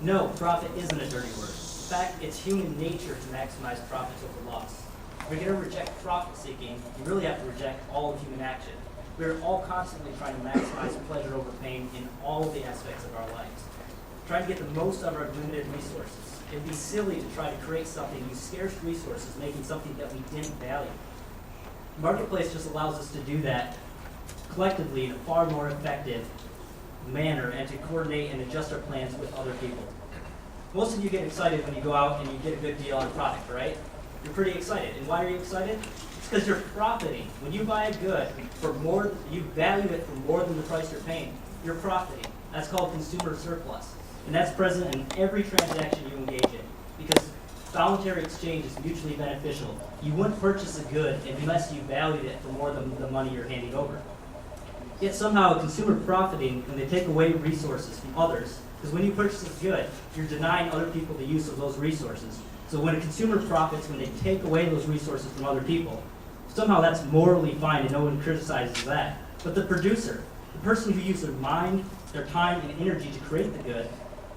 No, profit isn't a dirty word. In fact, it's human nature to maximize profits over loss. If you're going to reject profit seeking, you really have to reject all of human action. We're all constantly trying to maximize pleasure over pain in all of the aspects of our lives. Trying to get the most out of our limited resources. It'd be silly to try to create something, use scarce resources, making something that we didn't value. The marketplace just allows us to do that collectively in a far more effective manner and to coordinate and adjust our plans with other people. Most of you get excited when you go out and you get a good deal on a product, right? You're pretty excited. And why are you excited? It's because you're profiting. When you buy a good for more, you value it for more than the price you're paying, you're profiting. That's called consumer surplus. And that's present in every transaction you engage in because voluntary exchange is mutually beneficial. You wouldn't purchase a good unless you valued it for more than the money you're handing over. Yet somehow a consumer profiting when they take away resources from others, because when you purchase a good, you're denying other people the use of those resources. So when a consumer profits, when they take away those resources from other people, somehow that's morally fine and no one criticizes that. But the producer, the person who used their mind, their time, and energy to create the good,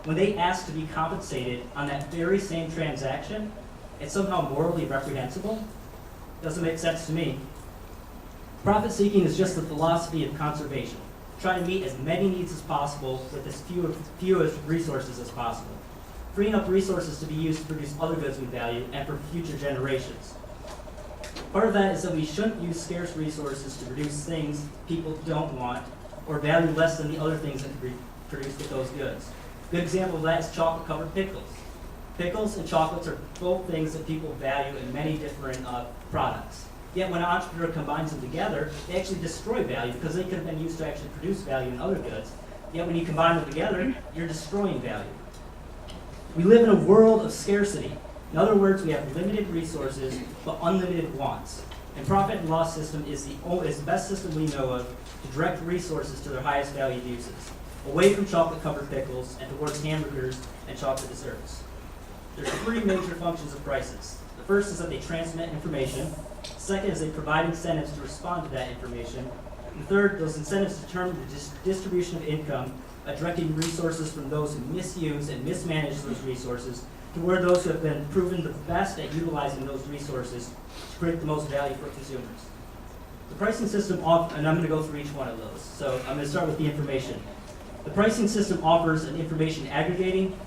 when they ask to be compensated on that very same transaction, it's somehow morally reprehensible. Doesn't make sense to me. Profit seeking is just the philosophy of conservation. Try to meet as many needs as possible with as fewest resources as possible. Freeing up resources to be used to produce other goods we value and for future generations. Part of that is that we shouldn't use scarce resources to produce things people don't want or value less than the other things that can be produced with those goods. A good example of that is chocolate-covered pickles. Pickles and chocolates are both things that people value in many different products. Yet when an entrepreneur combines them together, they actually destroy value because they could have been used to actually produce value in other goods. Yet when you combine them together, you're destroying value. We live in a world of scarcity. In other words, we have limited resources but unlimited wants. And profit and loss system is the best system we know of to direct resources to their highest valued uses, away from chocolate-covered pickles and towards hamburgers and chocolate desserts. There's three major functions of prices. The first is that they transmit information. Second is they provide incentives to respond to that information. And third, those incentives determine the distribution of income by directing resources from those who misuse and mismanage those resources toward those who have been proven the best at utilizing those resources to create the most value for consumers. The pricing system, and I'm going to go through each one of those. So I'm going to start with the information. The pricing system offers an information aggregating,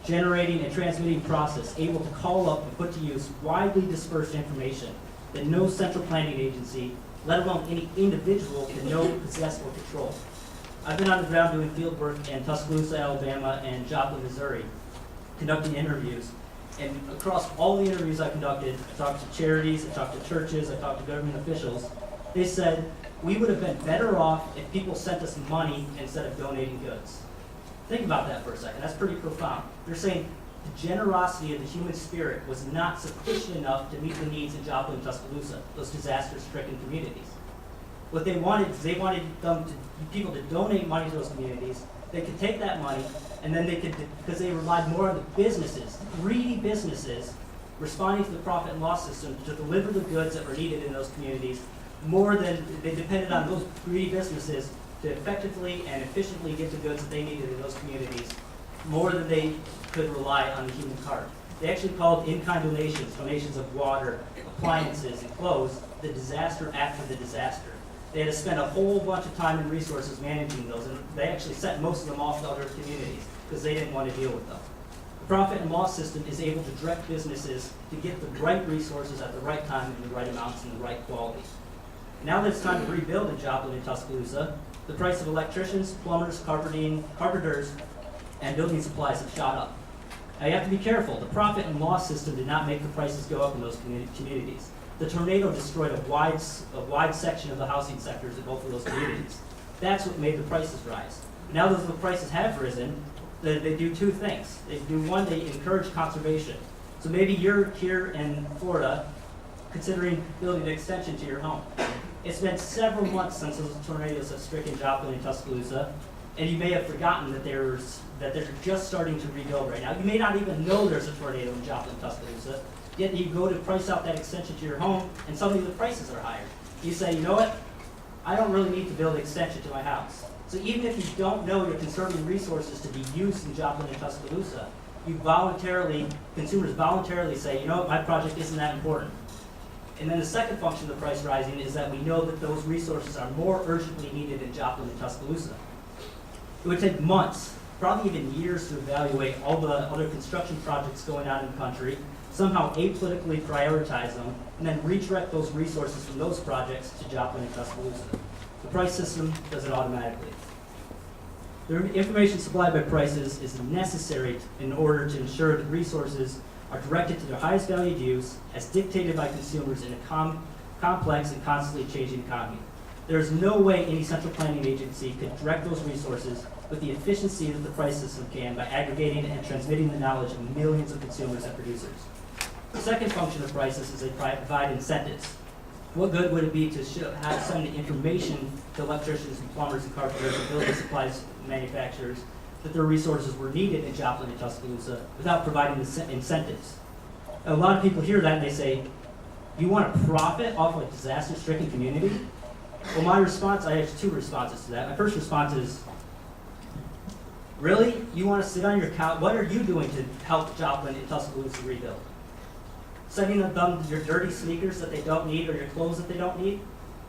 generating, and transmitting process able to call up and put to use widely dispersed information that no central planning agency, let alone any individual, can know, possess, or control. I've been on the ground doing field work in Tuscaloosa, Alabama, and Joplin, Missouri, conducting interviews. And across all the interviews I conducted, I talked to charities, I talked to churches, I talked to government officials. They said, we would have been better off if people sent us money instead of donating goods. Think about that for a second. That's pretty profound. They're saying the generosity of the human spirit was not sufficient enough to meet the needs in Joplin and Tuscaloosa, those disaster-stricken communities. What they wanted is they wanted people to donate money to those communities. They could take that money, and then they could, because they relied more on the businesses, greedy businesses, responding to the profit and loss system to deliver the goods that were needed in those communities, more than they depended on those greedy businesses to effectively and efficiently get the goods that they needed in those communities, more than they could rely on the human cart. They actually called in-kind donations of water, appliances, and clothes, the disaster after the disaster. They had to spend a whole bunch of time and resources managing those, and they actually sent most of them off to other communities because they didn't want to deal with them. The profit and loss system is able to direct businesses to get the right resources at the right time in the right amounts and the right quality. Now that it's time to rebuild in Joplin and Tuscaloosa, the price of electricians, plumbers, carpenters, and building supplies have shot up. Now you have to be careful. The profit and loss system did not make the prices go up in those communities. The tornado destroyed a wide section of the housing sectors in both of those communities. That's what made the prices rise. Now that the prices have risen, they do two things. They do one, they encourage conservation. So maybe you're here in Florida considering building an extension to your home. It's been several months since those tornadoes have stricken Joplin and Tuscaloosa, and you may have forgotten that they're just starting to rebuild right now. You may not even know there's a tornado in Joplin and Tuscaloosa, yet you go to price out that extension to your home, and suddenly the prices are higher. You say, you know what? I don't really need to build an extension to my house. So even if you don't know you're conserving resources to be used in Joplin and Tuscaloosa, consumers voluntarily say, you know what, my project isn't that important. And then the second function of the price rising is that we know that those resources are more urgently needed in Joplin and Tuscaloosa. It would take months, probably even years, to evaluate all the other construction projects going on in the country, somehow apolitically prioritize them, and then redirect those resources from those projects to Joplin and Tuscaloosa. The price system does it automatically. The information supplied by prices is necessary in order to ensure that resources are directed to their highest valued use as dictated by consumers in a complex and constantly changing economy. There is no way any central planning agency could direct those resources with the efficiency that the price system can by aggregating and transmitting the knowledge of millions of consumers and producers. The second function of prices is they provide incentives. What good would it be to send the information to electricians and plumbers and carpenters and building supplies manufacturers that their resources were needed in Joplin and Tuscaloosa without providing incentives? A lot of people hear that and they say, you want to profit off of a disaster-stricken community? Well, my response, I have two responses to that. My first response is, really? You want to sit on your couch? What are you doing to help Joplin and Tuscaloosa rebuild? Sending them your dirty sneakers that they don't need or your clothes that they don't need?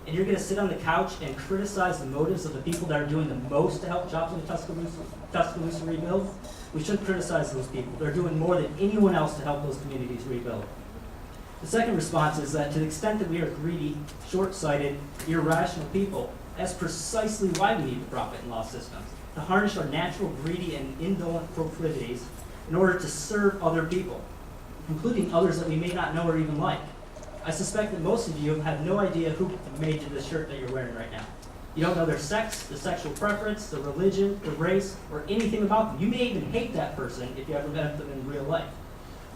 And you're going to sit on the couch and criticize the motives of the people that are doing the most to help Joplin and Tuscaloosa rebuild? We shouldn't criticize those people. They're doing more than anyone else to help those communities rebuild. The second response is that to the extent that we are greedy, short-sighted, irrational people, that's precisely why we need the profit and loss system, to harness our natural greedy and indolent proclivities in order to serve other people, including others that we may not know or even like. I suspect that most of you have no idea who made you the shirt that you're wearing right now. You don't know their sex, their sexual preference, their religion, their race, or anything about them. You may even hate that person if you ever met them in real life.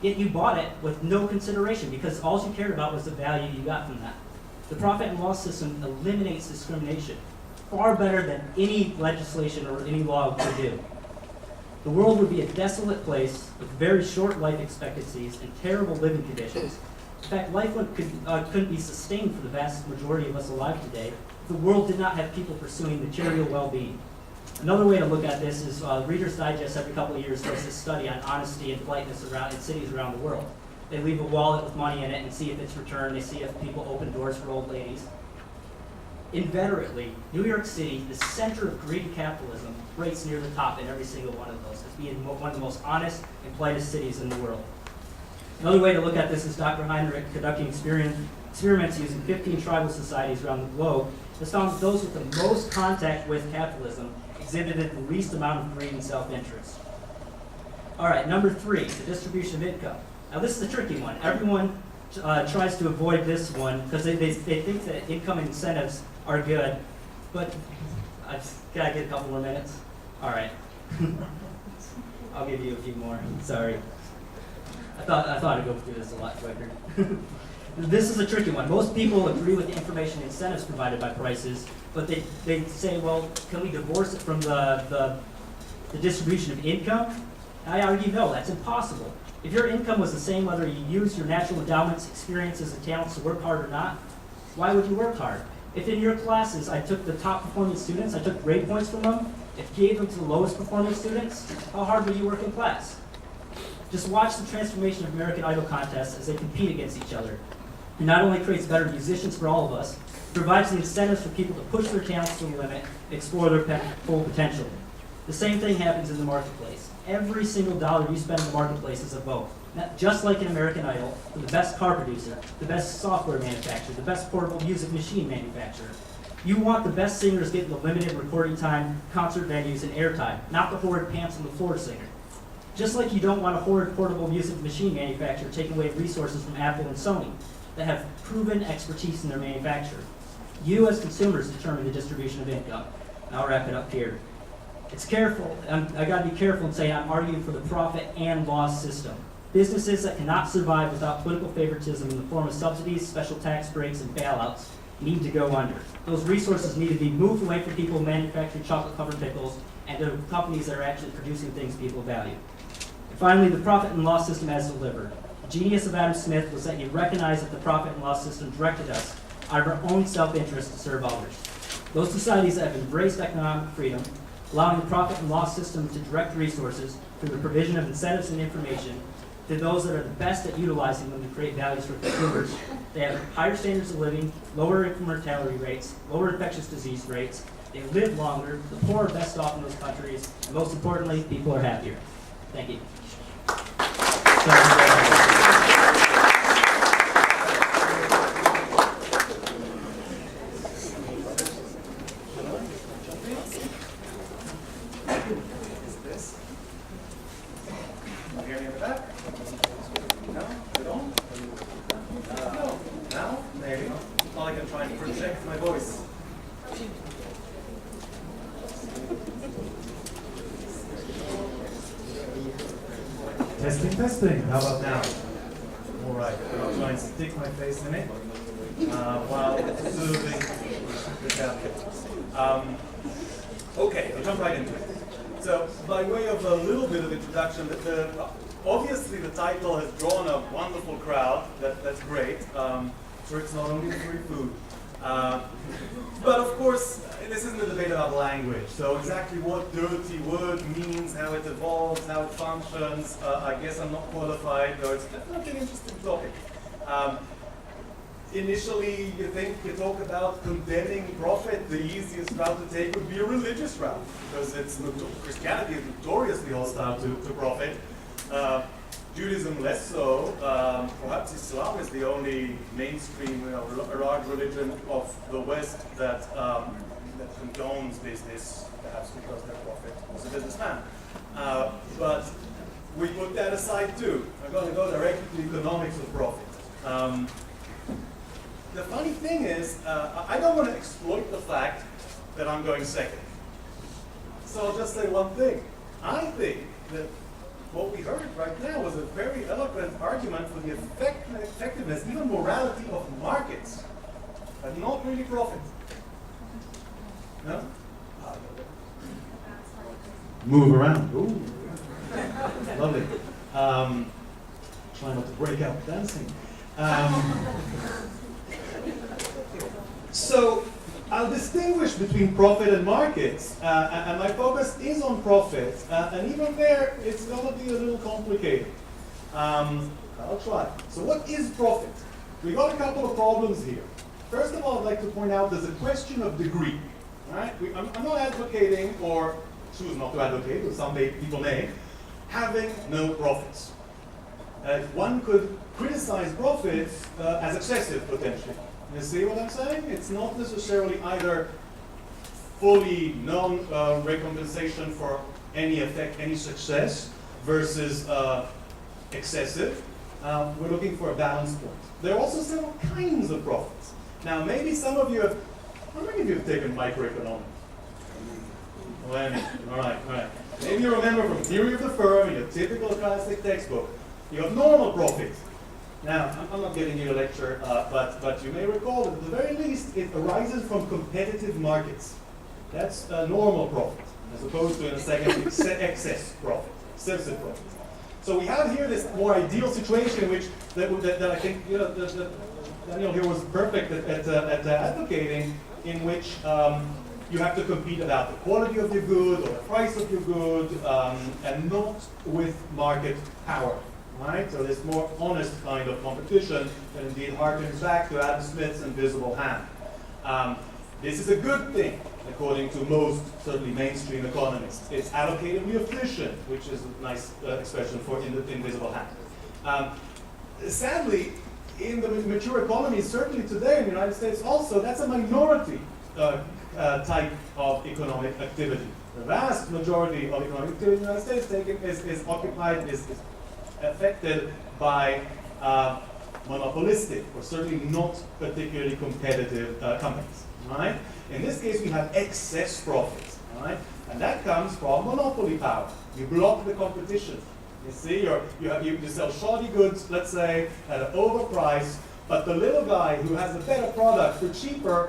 Yet you bought it with no consideration because all you cared about was the value you got from that. The profit and loss system eliminates discrimination far better than any legislation or any law could do. The world would be a desolate place with very short life expectancies and terrible living conditions. In fact, life couldn't be sustained for the vast majority of us alive today if the world did not have people pursuing material well-being. Another way to look at this is Reader's Digest every couple of years does this study on honesty and politeness in cities around the world. They leave a wallet with money in it and see if it's returned. They see if people open doors for old ladies. Inveterately, New York City, the center of greedy capitalism, rates near the top in every single one of those as being one of the most honest and politest cities in the world. Another way to look at this is Dr. Heinrich conducting experiments using 15 tribal societies around the globe has found that those with the most contact with capitalism exhibited the least amount of greed and self-interest. All right, number 3, the distribution of income. Now this is a tricky one. Everyone tries to avoid this one because they think that income incentives are good, but can I get a couple more minutes? All right. I'll give you a few more. Sorry. I thought I'd go through this a lot quicker. This is a tricky one. Most people agree with the information incentives provided by prices, but they say, well, can we divorce it from the distribution of income? I argue no, that's impossible. If your income was the same whether you used your natural endowments, experiences, and talents to work hard or not, why would you work hard? If in your classes I took the top performing students, I took grade points from them, if gave them to the lowest performing students, how hard would you work in class? Just watch the transformation of American Idol contests as they compete against each other. It not only creates better musicians for all of us, it provides the incentives for people to push their talents to the limit and explore their full potential. The same thing happens in the marketplace. Every single dollar you spend in the marketplace is a vote. Just like in American Idol, for the best car producer, the best software manufacturer, the best portable music machine manufacturer. You want the best singers getting the limited recording time, concert venues, and airtime, not the horrid pants on the floor singer. Just like you don't want a horrid portable music machine manufacturer taking away resources from Apple and Sony that have proven expertise in their manufacture. You as consumers determine the distribution of income. And I'll wrap it up here. It's careful, I gotta be careful in saying I'm arguing for the profit and loss system. Businesses that cannot survive without political favoritism in the form of subsidies, special tax breaks, and bailouts need to go under. Those resources need to be moved away from people manufacturing chocolate-covered pickles and to companies that are actually producing things people value. And finally, the profit and loss system as delivered. The genius of Adam Smith was that he recognized that the profit and loss system directed us out of our own self-interest to serve others. Those societies that have embraced economic freedom, allowing the profit and loss system to direct resources through the provision of incentives and information to those that are the best at utilizing them to create values for consumers. They have higher standards of living, lower infant mortality rates, lower infectious disease rates. They live longer. The poor are best off in those countries. And most importantly, people are happier. Thank you. Testing. How about now? All right. I'll try and stick my face in it while observing the tablet. Okay, I'll jump right into it. So, by way of a little bit of introduction, obviously the title has drawn a wonderful crowd. That's great. Sure, it's not only free food. But of course, this isn't a debate about language. So exactly what dirty word means, how it evolves, how it functions, I guess I'm not qualified, though it's definitely an interesting topic. Initially, you talk about condemning profit, the easiest route to take would be a religious route, because Christianity is notoriously hostile to profit. Judaism less so. Perhaps Islam is the only mainstream, large religion of the West that condones business, perhaps because their prophet was a businessman. But we put that aside too. I'm going to go directly to economics of profit. The funny thing is, I don't want to exploit the fact that I'm going second. So I'll just say one thing. I think that what we heard right now was a very eloquent argument for the effectiveness, even morality of markets, but not really profit. No? Move around. Ooh. Lovely. Try not to break out dancing. So I'll distinguish between profit and markets, and my focus is on profit, and even there, it's going to be a little complicated. I'll try. So what is profit? We got a couple of problems here. First of all, I'd like to point out there's a question of degree. Right? I'm not advocating, or choose not to advocate, or some people may, having no profits. One could criticize profits as excessive, potentially. You see what I'm saying? It's not necessarily either fully non-recompensation for any effect, any success, versus excessive. We're looking for a balance point. There are also several kinds of profits. Now, maybe some of you have, how many of you have taken microeconomics? All right. Maybe you remember from Theory of the Firm, your typical classic textbook, you have normal profit. Now, I'm not giving you a lecture, but you may recall that at the very least, it arises from competitive markets. That's a normal profit, as opposed to, in a second, excess profit, excessive profit. So we have here this more ideal situation, which that I think that Daniel here was perfect at advocating, in which you have to compete about the quality of your good or the price of your good, and not with market power. Right? So this more honest kind of competition that indeed harkens back to Adam Smith's invisible hand. This is a good thing, according to most, certainly mainstream economists. It's allocatively efficient, which is a nice expression for invisible hand. Sadly, in the mature economies, certainly today in the United States also, that's a minority type of economic activity. The vast majority of economic activity in the United States is affected by monopolistic, or certainly not particularly competitive companies. Right? In this case, we have excess profits, right? And that comes from monopoly power. You block the competition. You see, you sell shoddy goods, let's say, at an overprice, but the little guy who has a better product for cheaper